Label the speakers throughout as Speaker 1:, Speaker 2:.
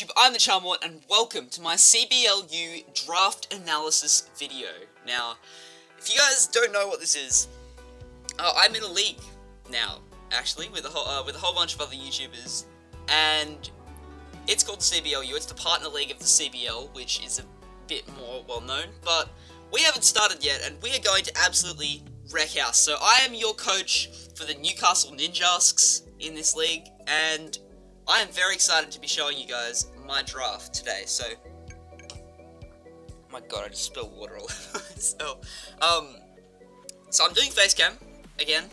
Speaker 1: YouTube, I'm the Charmawot, and welcome to my CBL-U draft analysis video. Now, if you guys don't know what this is, I'm in a league now, actually, with a whole bunch of other YouTubers, and it's called the CBL-U. It's the partner league of the CBL, which is a bit more well-known, but we haven't started yet, and we are going to absolutely wreck house. So I am your coach for the Newcastle Ninjasks in this league, and I am very excited to be showing you guys my draft today. So, oh my god, I just spilled water all over myself. So I'm doing face cam again.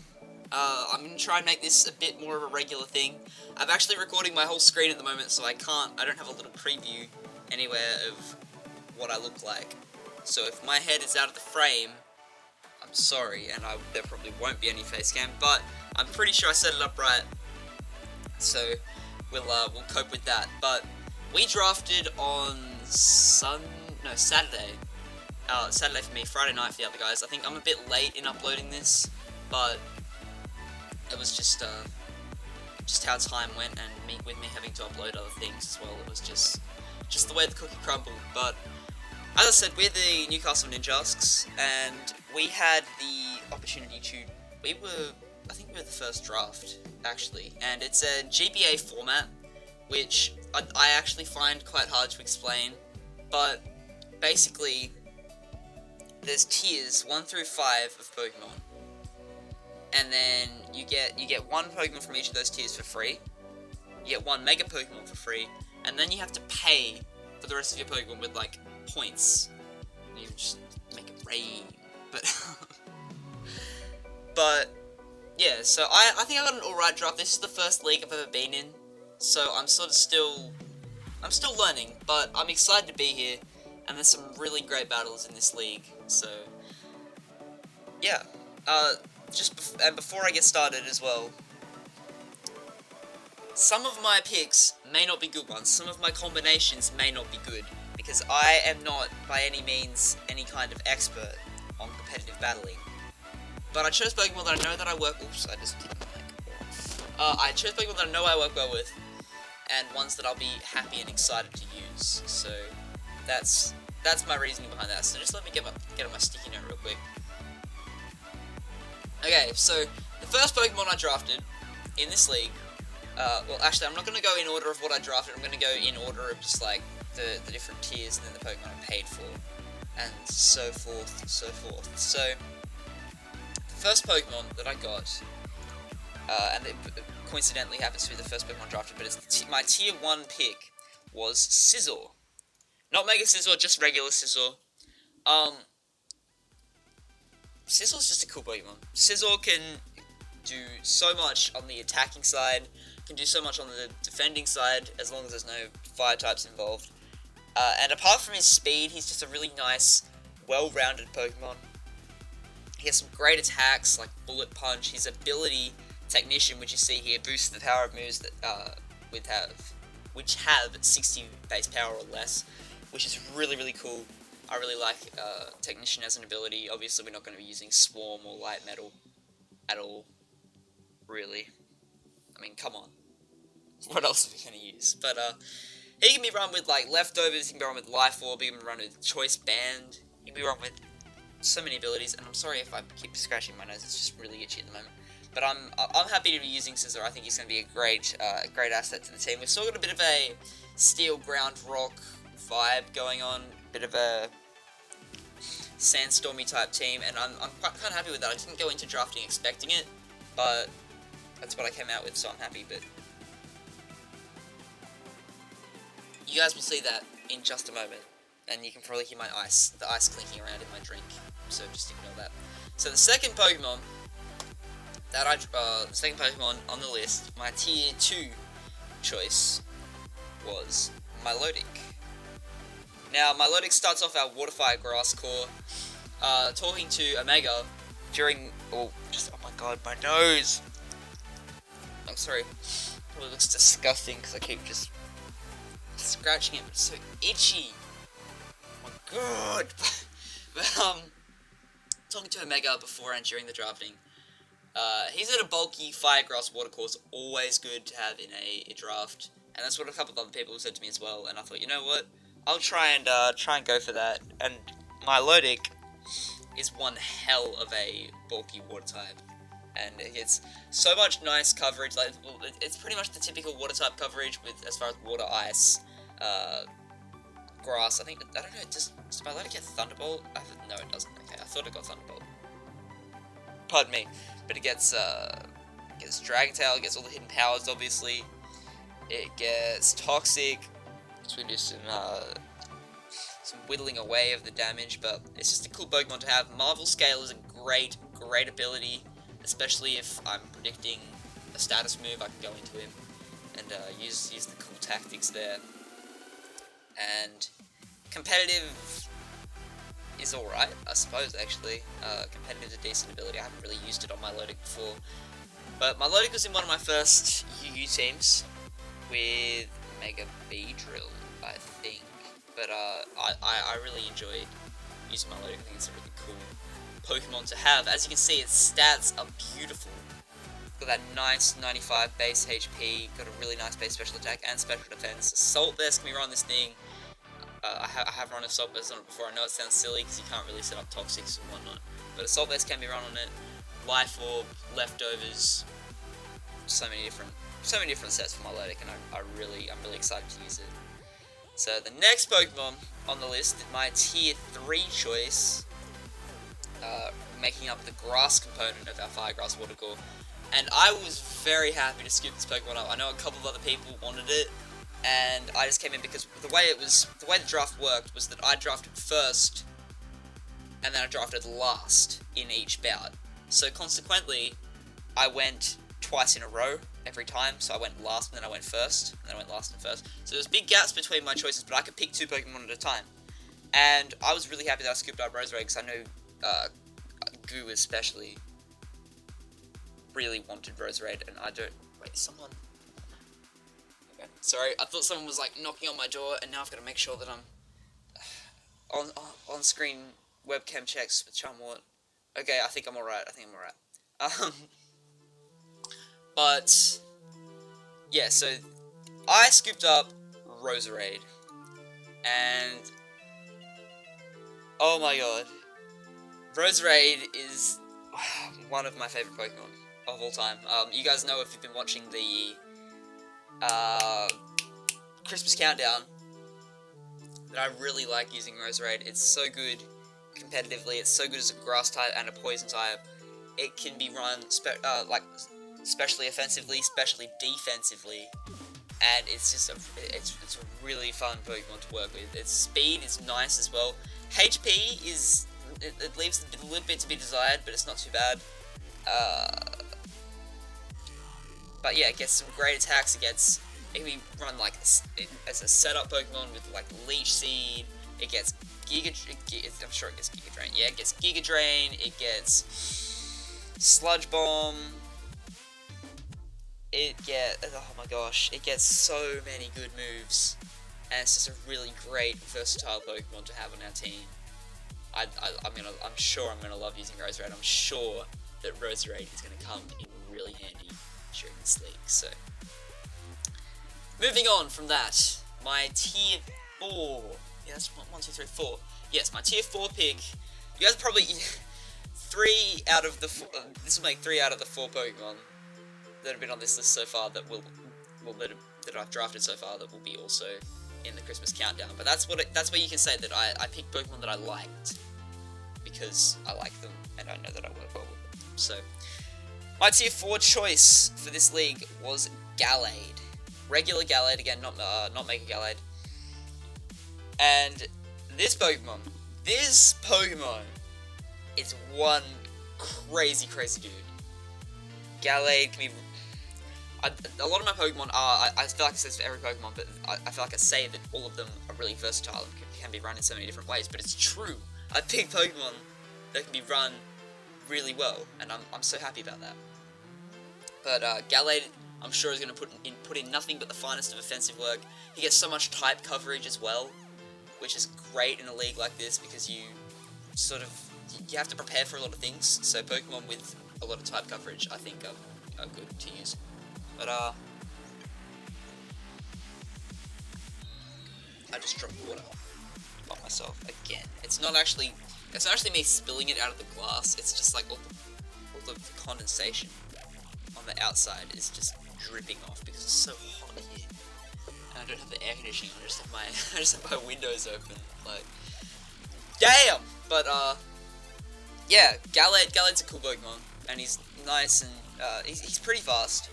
Speaker 1: I'm gonna try and make this a bit more of a regular thing. I'm actually recording my whole screen at the moment, so I don't have a little preview anywhere of what I look like. So if my head is out of the frame, I'm sorry, and there probably won't be any face cam, but I'm pretty sure I set it up right. So we'll cope with that. But we drafted on Saturday. Saturday for me, Friday night for the other guys. I think I'm a bit late in uploading this, but it was just how time went, and with me having to upload other things as well. It was just the way the cookie crumbled. But as I said, we're the Newcastle Ninjasks, and we had the opportunity to. I think we were the first draft, actually, and it's a GBA format, which I actually find quite hard to explain, but basically, there's tiers 1 through 5 of Pokemon, and then you get one Pokemon from each of those tiers for free, you get one Mega Pokemon for free, and then you have to pay for the rest of your Pokemon with, like, points. You just make it rain, but yeah, so I think I got an alright draft. This is the first league I've ever been in, so I'm still learning, but I'm excited to be here, and there's some really great battles in this league, so yeah. Before I get started as well, some of my picks may not be good ones, some of my combinations may not be good, because I am not by any means any kind of expert on competitive battling. But I chose Pokemon that I know that I work. Oops, I just did I chose Pokemon that I know I work well with, and ones that I'll be happy and excited to use. So that's my reasoning behind that. So just let me get on my sticky note real quick. Okay, so the first Pokemon I drafted in this league. Well, actually, I'm not going to go in order of what I drafted. I'm going to go in order of just like the different tiers and then the Pokemon I paid for, and so forth and so forth. So first Pokemon that I got, and it coincidentally happens to be the first Pokemon drafted, but it's my tier 1 pick was Scizor. Not Mega Scizor, just regular Scizor. Scizor's just a cool Pokemon. Scizor can do so much on the attacking side, can do so much on the defending side, as long as there's no fire types involved. And apart from his speed, he's just a really nice, well-rounded Pokemon. He has some great attacks, like Bullet Punch. His ability, Technician, which you see here, boosts the power of moves that which have 60 base power or less, which is really, really cool. I really like Technician as an ability. Obviously, we're not going to be using Swarm or Light Metal at all, really. I mean, come on. What else are we going to use? But he can be run with, like, Leftovers, he can be run with Life Orb, he can be run with Choice Band, he can be run with so many abilities, and I'm sorry if I keep scratching my nose, it's just really itchy at the moment. But I'm happy to be using Scizor. I think he's going to be a great asset to the team. We've still got a bit of a Steel Ground Rock vibe going on, a bit of a Sandstormy type team, and I'm quite kind of happy with that. I didn't go into drafting expecting it, but that's what I came out with, so I'm happy. But you guys will see that in just a moment. And you can probably hear the ice clinking around in my drink, so just ignore that. So the second Pokemon the second Pokemon on the list, my tier 2 choice was Milotic. Now, Milotic starts off our Water Fire Grass Core, talking to Omega during, oh my god, my nose! I'm sorry, it looks disgusting because I keep just scratching it, but it's so itchy. Good. But, talking to Omega before and during the drafting, he's at a bulky Firegrass Water Course, always good to have in a draft, and that's what a couple of other people said to me as well. And I thought, you know what, I'll try and go for that. And Milotic is one hell of a bulky water type, and it gets so much nice coverage. Like, it's pretty much the typical water type coverage with as far as water, ice, grass. I don't know. Does Milotic get Thunderbolt? No, it doesn't. Okay, I thought it got Thunderbolt. Pardon me, but it gets Dragon Tail. It gets all the hidden powers, obviously. It gets Toxic, so we do some whittling away of the damage, but it's just a cool Pokemon to have. Marvel Scale is a great ability, especially if I'm predicting a status move. I can go into him and use the cool tactics there. And competitive is alright, I suppose, actually. Competitive is a decent ability. I haven't really used it on Milotic before, but Milotic was in one of my first UU teams with Mega Beedrill, I think. But I really enjoy using Milotic. I think it's a really cool Pokemon to have. As you can see, its stats are beautiful. Got that nice 95 base HP, got a really nice base special attack and special defense. Assault Vest can be run on this thing. I have run Assault Vest on it before. I know it sounds silly because you can't really set up Toxics and whatnot, but Assault Vest can be run on it. Life Orb, Leftovers, so many different sets for Milotic, and I'm really excited to use it. So the next Pokemon on the list, my tier 3 choice, making up the grass component of our Fire Grass Water Core, and I was very happy to scoop this Pokemon up. I know a couple of other people wanted it, and I just came in because the way the draft worked was that I drafted first, and then I drafted last in each bout. So consequently, I went twice in a row every time. So I went last, and then I went first, and then I went last and first. So there's big gaps between my choices, but I could pick 2 Pokemon at a time. And I was really happy that I scooped up Roserade, because I know Goo especially really wanted Roserade, and I don't... Wait, someone... Okay, sorry, I thought someone was like knocking on my door, and now I've got to make sure that I'm on screen webcam checks with Charmawot. Okay, I think I'm alright. But yeah, so I scooped up Roserade, and oh my god, Roserade is one of my favorite Pokemon of all time. You guys know, if you've been watching the Christmas countdown, that I really like using Roserade. It's so good competitively. It's so good as a grass type and a poison type. It can be run especially offensively, especially defensively, and it's just it's a really fun Pokemon to work with. Its speed is nice as well. HP is it leaves a little bit to be desired, but it's not too bad. But yeah, it gets some great attacks. It can be run like as a setup Pokemon with like Leech Seed. It gets I'm sure it gets Giga Drain. Yeah, it gets Giga Drain. It gets Sludge Bomb. Oh my gosh, it gets so many good moves, and it's just a really great versatile Pokemon to have on our team. I'm sure I'm gonna love using Roserade. I'm sure that Roserade is gonna come in really handy during this league. So, moving on from that, my tier 4. Yeah, that's 1, 2, 3, 4. Yes, my tier 4 pick. You guys probably 3 out of the 4. This will make 3 out of the 4 Pokemon that have been on this list so far that that I've drafted so far that will be also in the Christmas countdown. But that's where you can say that I picked Pokemon that I liked because I like them and I know that I work well with them. So my tier 4 choice for this league was Gallade, regular Gallade again, not Mega Gallade. And this Pokemon is one crazy dude. Gallade can be... a lot of my Pokemon are... I feel like I say this for every Pokemon, but I feel like I say that all of them are really versatile and can be run in so many different ways, but it's true. I pick Pokemon that can be run really well, and I'm so happy about that. But Gallade, I'm sure, is going to put in nothing but the finest of offensive work. He gets so much type coverage as well, which is great in a league like this, because you have to prepare for a lot of things. So Pokemon with a lot of type coverage, I think, are good to use. But I just dropped water on myself again. It's not actually me spilling it out of the glass. It's just like all the condensation on the outside is just dripping off because it's so hot here. And I don't have the air conditioning. I just have my windows open. Like, damn. But yeah, Galad's a cool Pokemon, and he's nice and he's pretty fast,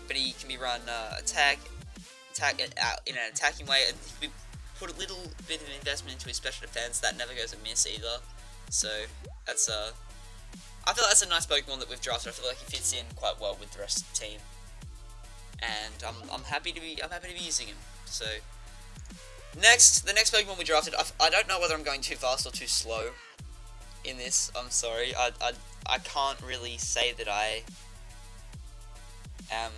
Speaker 1: but he can be run attack in an attacking way, and we put a little bit of investment into his special defense that never goes amiss either. So that's I feel that's a nice Pokemon that we've drafted. I feel like he fits in quite well with the rest of the team, and I'm happy to be using him. So the next Pokemon we drafted, I don't know whether I'm going too fast or too slow in this. I'm sorry. I can't really say that I am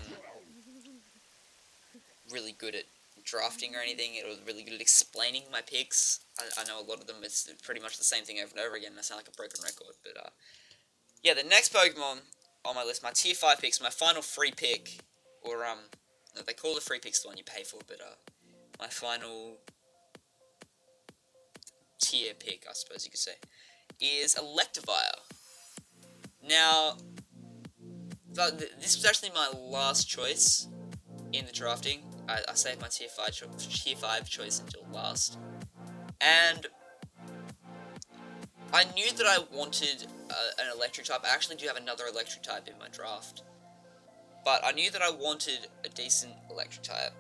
Speaker 1: really good at drafting or anything, or really good at explaining my picks. I know a lot of them, it's pretty much the same thing over and over again, and I sound like a broken record, but yeah, the next Pokemon on my list, my tier 5 picks, my final free pick, or no, they call the free picks the one you pay for, but my final tier pick, I suppose you could say, is Electivire. Now, this was actually my last choice in the drafting. I saved my tier 5 choice until last, and I knew that I wanted an electric type. I actually do have another electric type in my draft, but I knew that I wanted a decent electric type,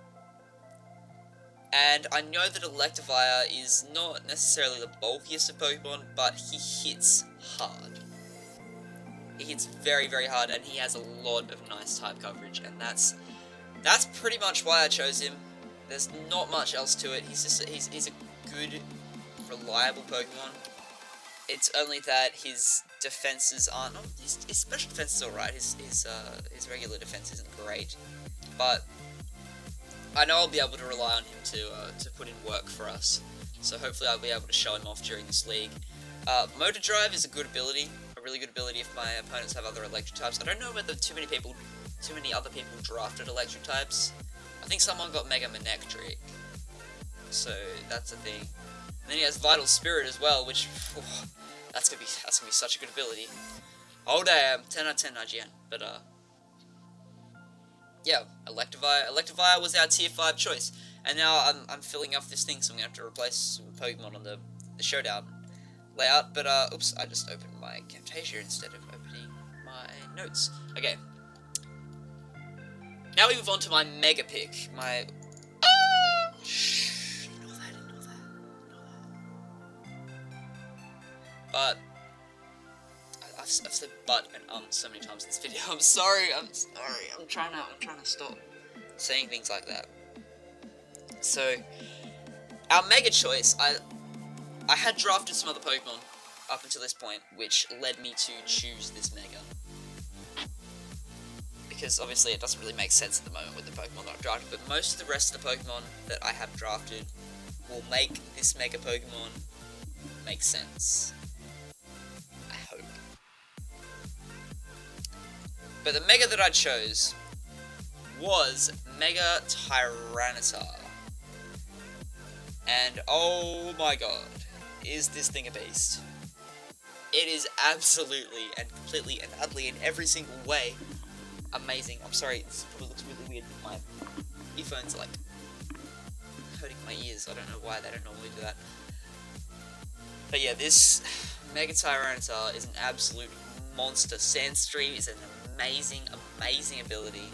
Speaker 1: and I know that Electivire is not necessarily the bulkiest of Pokemon, but he hits hard. He hits very, very hard, and he has a lot of nice type coverage, and that's pretty much why I chose him. There's not much else to it. He's a good, reliable Pokemon. It's only that his defenses aren't. His special defense is alright. His regular defense isn't great, but I know I'll be able to rely on him to put in work for us. So hopefully I'll be able to show him off during this league. Motor Drive is a good ability, a really good ability if my opponents have other electric types. I don't know whether too many other people drafted electric types. I think someone got Mega Manectric, so that's a thing. And then he has Vital Spirit as well, which that's gonna be such a good ability. Oh damn, 10 out of 10 IGN. But yeah, Electivire was our tier 5 choice, and now I'm filling up this thing, so I'm gonna have to replace some Pokemon on the showdown layout. But oops, I just opened my Camtasia instead of opening my notes. Okay. Now we move on to my mega pick. My ignore that. But I've said but and so many times in this video. I'm sorry. I'm trying to stop saying things like that. So our mega choice, I had drafted some other Pokemon up until this point, which led me to choose this mega. Because obviously it doesn't really make sense at the moment with the Pokemon that I've drafted, but most of the rest of the Pokemon that I have drafted will make this Mega Pokemon make sense. I hope. But the Mega that I chose was Mega Tyranitar. And oh my god, is this thing a beast. It is absolutely and completely and utterly in every single way amazing. I'm sorry, this probably looks really weird. My earphones are like hurting my ears. I don't know why, they don't normally do that. But yeah, this Mega Tyranitar is an absolute monster. Sandstream is an amazing ability.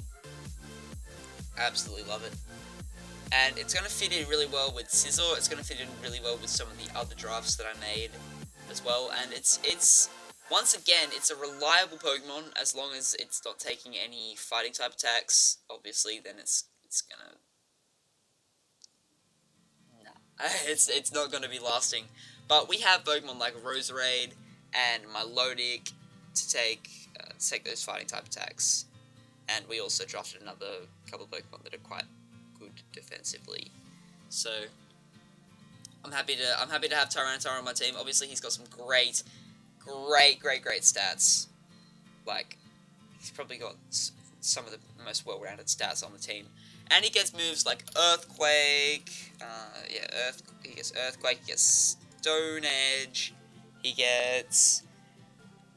Speaker 1: Absolutely love it. And it's going to fit in really well with Scizor. It's going to fit in really well with some of the other drafts that I made as well. And it's once again, it's a reliable Pokemon as long as it's not taking any fighting type attacks. Obviously, then it's gonna it's not gonna be lasting. But we have Pokemon like Roserade and Milotic to take those fighting type attacks, and we also drafted another couple of Pokemon that are quite good defensively. So I'm happy to have Tyranitar on my team. Obviously, he's got some great stats. Like, he's probably got some of the most well-rounded stats on the team. And he gets moves like Earthquake, he gets Earthquake, he gets Stone Edge, he gets,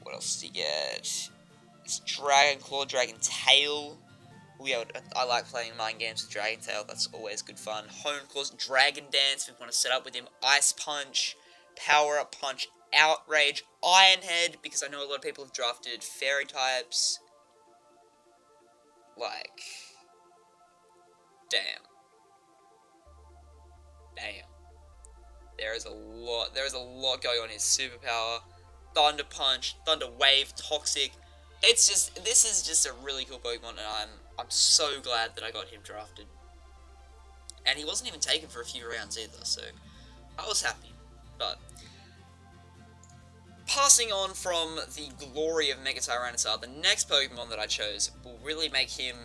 Speaker 1: what else does he get? It's Dragon Claw, Dragon Tail. I like playing mind games with Dragon Tail, that's always good fun. Hone Claws, Dragon Dance, if we want to set up with him, Ice Punch, Power Up Punch, Outrage, Iron Head, because I know a lot of people have drafted Fairy types. Like, damn. There is a lot going on. His superpower, Thunder Punch, Thunder Wave, Toxic. This is just a really cool Pokemon, and I'm so glad that I got him drafted. And he wasn't even taken for a few rounds either, so I was happy. But passing on from the glory of Mega Tyranitar, the next Pokemon that I chose will really make him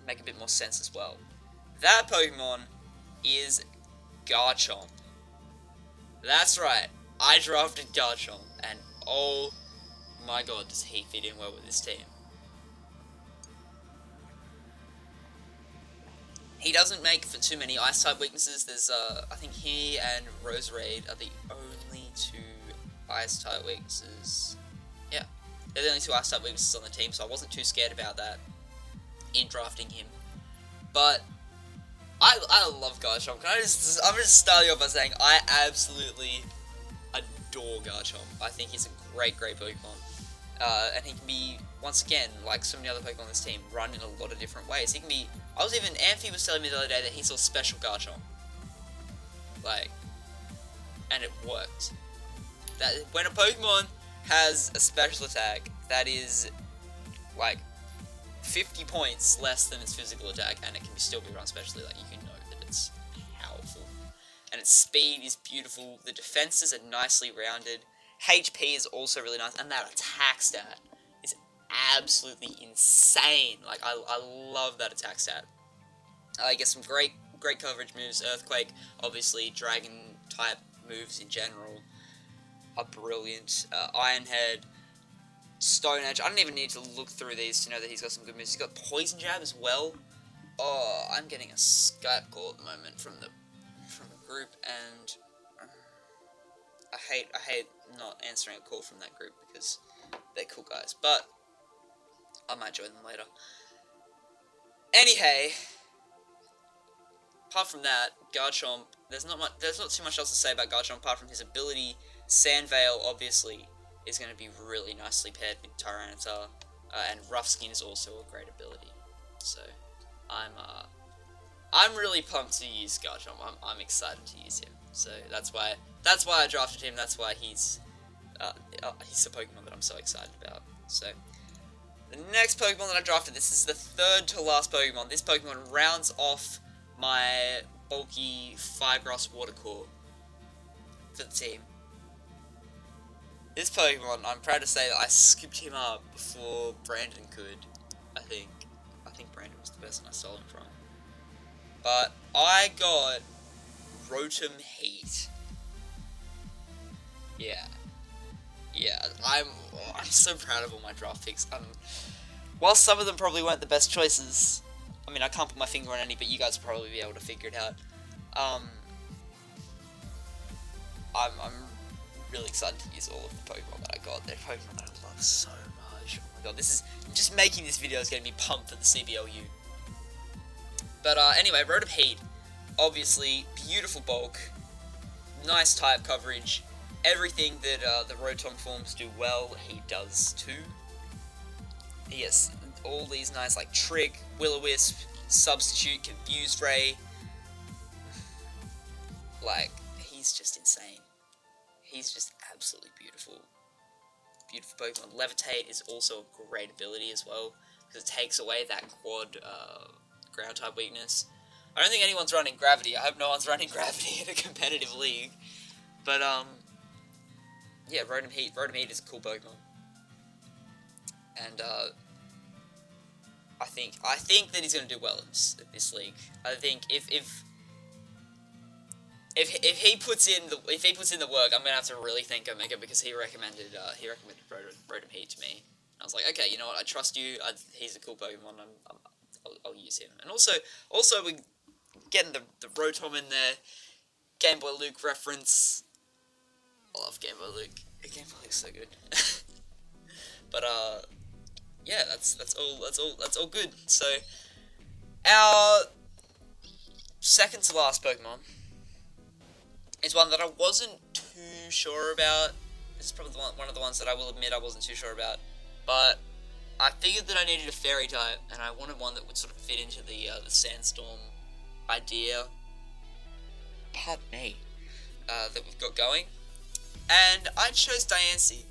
Speaker 1: make a bit more sense as well. That Pokemon is Garchomp. That's right, I drafted Garchomp, and oh my god, does he fit in well with this team. He doesn't make for too many Ice-type weaknesses. There's, I think he and Roserade are the only two Ice-type weaknesses. Yeah, they're the only two Ice-type weaknesses on the team, so I wasn't too scared about that in drafting him. But I love Garchomp. I'm just starting off by saying I absolutely adore Garchomp. I think he's a great Pokemon. And he can be, once again, like so many other Pokemon on this team, run in a lot of different ways. He can be, Amphi was telling me the other day that he saw Special Garchomp. Like, and it worked. That when a Pokemon has a special attack that is, like, 50 points less than its physical attack, and it can still be run specially, like, you can know that it's powerful. And its speed is beautiful, the defenses are nicely rounded, HP is also really nice, and that attack stat is absolutely insane. Like, I love that attack stat. I get some great coverage moves. Earthquake, obviously, Dragon-type moves in general are brilliant. Iron Head, Stone Edge. I don't even need to look through these to know that he's got some good moves. He's got Poison Jab as well. Oh, I'm getting a Skype call at the moment from the group, and I hate not answering a call from that group because they're cool guys. But I might join them later. Anyhow, apart from that, Garchomp, there's not too much else to say about Garchomp apart from his ability. Sandveil, obviously, is going to be really nicely paired with Tyranitar, and Rough Skin is also a great ability. So, I'm really pumped to use Garchomp. I'm excited to use him. So that's why I drafted him. That's why he's the Pokemon that I'm so excited about. So the next Pokemon that I drafted, this is the third to last Pokemon. This Pokemon rounds off my bulky Firegrass Water Core for the team. This Pokemon, I'm proud to say that I skipped him up before Brandon could. I think Brandon was the person I stole him from. But I got Rotom Heat. Yeah, I'm so proud of all my draft picks. While some of them probably weren't the best choices, I mean, I can't put my finger on any, but you guys will probably be able to figure it out. I'm really excited to use all of the Pokemon that I got. They're Pokemon that I love so much. Oh my god, just making this video is getting me pumped for the CBL-U. But anyway, Rotom Heat, obviously, beautiful bulk, nice type coverage, everything that the Rotom forms do well, he does too. He has all these nice, like, Trick, Will-O-Wisp, Substitute, Confused Ray. Like, he's just insane. He's just absolutely beautiful. Beautiful Pokemon. Levitate is also a great ability as well, because it takes away that quad ground type weakness. I don't think anyone's running Gravity. I hope no one's running Gravity in a competitive league. But yeah, Rotom Heat is a cool Pokemon. And I think that he's going to do well in this league. I think if he puts in the work, I'm going to have to really thank Omega, because he recommended Rotom Heat to me. I was like, okay, you know what? I trust you. He's a cool Pokemon. I'll use him. And also we getting the Rotom in there. Game Boy Luke reference. I love Game Boy Luke. Game Boy Luke's so good. But yeah, that's all good. So our second to last Pokemon is one that I wasn't too sure about. This is probably one of the ones that I will admit I wasn't too sure about. But I figured that I needed a Fairy type, and I wanted one that would sort of fit into the Sandstorm idea. Pardon me. That we've got going. And I chose Diancie.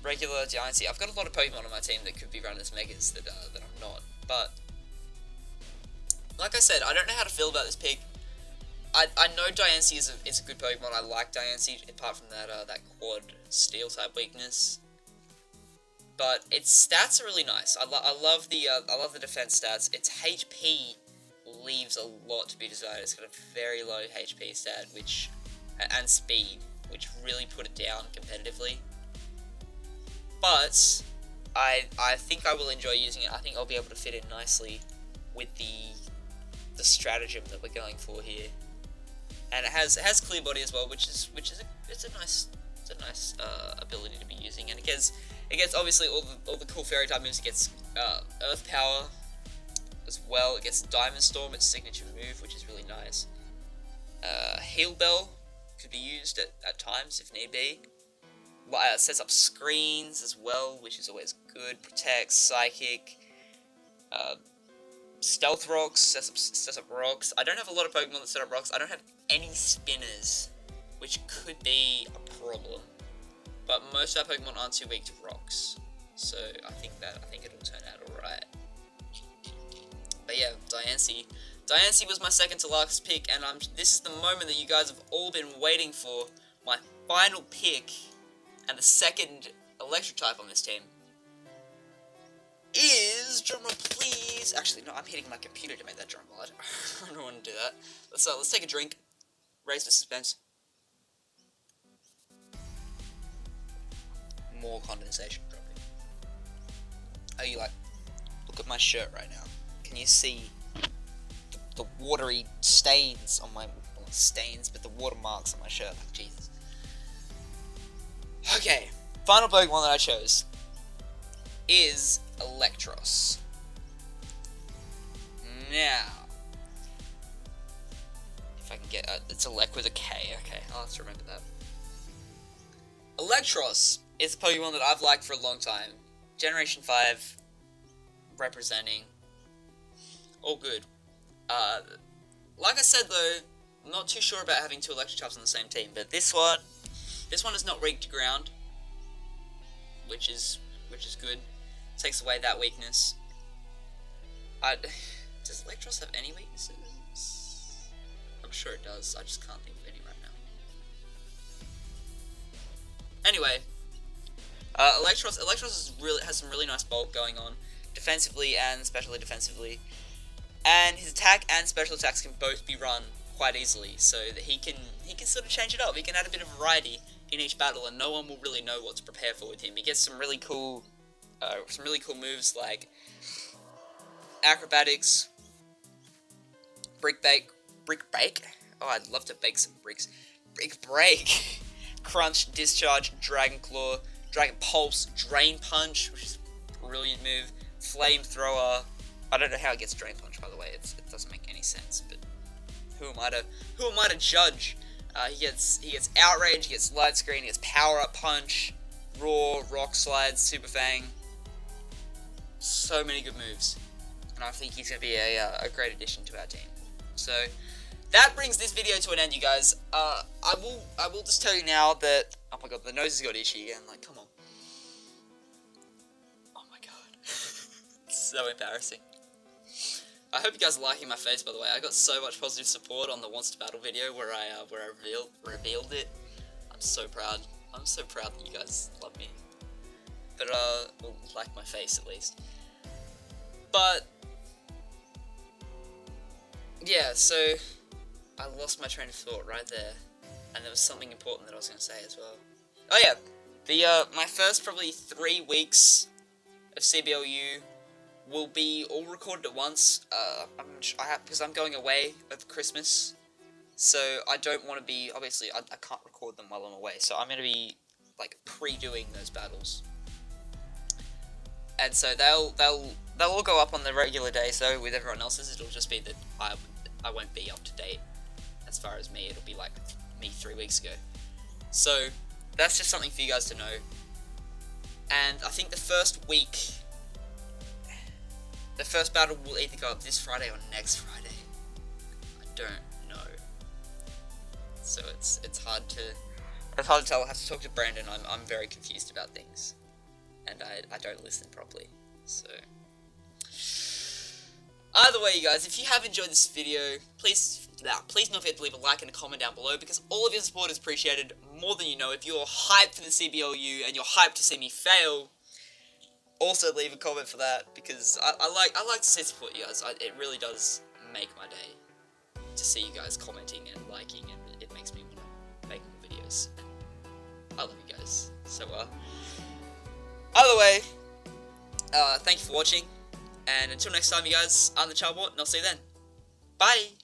Speaker 1: Regular Diancie. I've got a lot of Pokemon on my team that could be run as Megas that I'm not. But like I said, I don't know how to feel about this pick. I know Diancie is a good Pokemon. I like Diancie, apart from that quad Steel type weakness. But its stats are really nice. I love the defense stats. Its HP leaves a lot to be desired. It's got a very low HP stat, and speed, which really put it down competitively. But I think I will enjoy using it. I think I'll be able to fit in nicely with the stratagem that we're going for here. And it has clear body as well, which is a nice ability to be using. And it gets obviously all the cool Fairy type moves. It gets Earth Power as well. It gets Diamond Storm, its signature move, which is really nice. Heal Bell could be used at times if need be. Sets up screens as well, which is always good. Protects, Psychic. Stealth Rocks, sets up rocks. I don't have a lot of Pokemon that set up rocks. I don't have any spinners, which could be a problem. But most of our Pokemon aren't too weak to rocks, so I think it'll turn out alright. But yeah, Diancie. Diancie was my second to last pick, and this is the moment that you guys have all been waiting for. My final pick, and the second electric type on this team, is, drumroll please. Actually, no, I'm hitting my computer to make that drumroll. I don't want to do that. Let's take a drink. Raise the suspense. More condensation dropping. Oh, you look at my shirt right now. Can you see the watery stains on my, not stains, but the watermarks on my shirt? Like, Jesus. Okay, final Pokemon that I chose is Electros. Now, if I can get it's Elec with a K. Okay, I'll have to remember that. Electros is a Pokemon that I've liked for a long time. Generation 5 representing. All good. Like I said though, I'm not too sure about having two electric types on the same team, but this one is not weak to ground, which is good. Takes away that weakness. Does Electros have any weaknesses? I'm sure it does. I just can't think of any right now. Anyway, Electros has some really nice bulk going on, defensively and especially defensively. And his attack and special attacks can both be run quite easily, so that he can sort of change it up. He can add a bit of variety in each battle, and no one will really know what to prepare for with him. He gets some really cool moves like acrobatics, brick bake. Oh, I'd love to bake some bricks. Brick break, crunch, discharge, dragon claw, dragon pulse, drain punch, which is a brilliant move. Flamethrower. I don't know how it gets drain punch, by the way. It doesn't make any sense, but who am I to judge? He gets outrage, he gets light screen, he gets power up punch, roar, rock slide, super fang. So many good moves, and I think he's gonna be a great addition to our team. So that brings this video to an end, you guys. I will just tell you now that, oh my god, the nose has got itchy again. Like, come on. Oh my god, it's so embarrassing. I hope you guys are liking my face, by the way. I got so much positive support on the Wants to Battle video where I revealed it. I'm so proud. I'm so proud that you guys love me. But, well, like my face at least. But, yeah, so I lost my train of thought right there. And there was something important that I was going to say as well. Oh yeah, My first probably 3 weeks of CBL-U will be all recorded at once. Because I'm going away over Christmas, so I don't want to be, obviously, I can't record them while I'm away, so I'm going to be, like, pre-doing those battles. And so they'll all go up on the regular day, so with everyone else's, it'll just be that I won't be up to date as far as me. It'll be like me 3 weeks ago. So that's just something for you guys to know. And I think the first week, the first battle will either go up this Friday or next Friday. I don't know. So it's hard to tell. I have to talk to Brandon. I'm very confused about things, and I don't listen properly. So either way, you guys, if you have enjoyed this video, please don't forget to leave a like and a comment down below, because all of your support is appreciated more than you know. If you're hyped for the CBL-U and you're hyped to see me fail, also leave a comment for that, because I like to see support, you guys. It really does make my day to see you guys commenting and liking, and it makes me want to make more videos. I love you guys. So either way, thank you for watching, and until next time, you guys, I'm the Charmawot, and I'll see you then. Bye!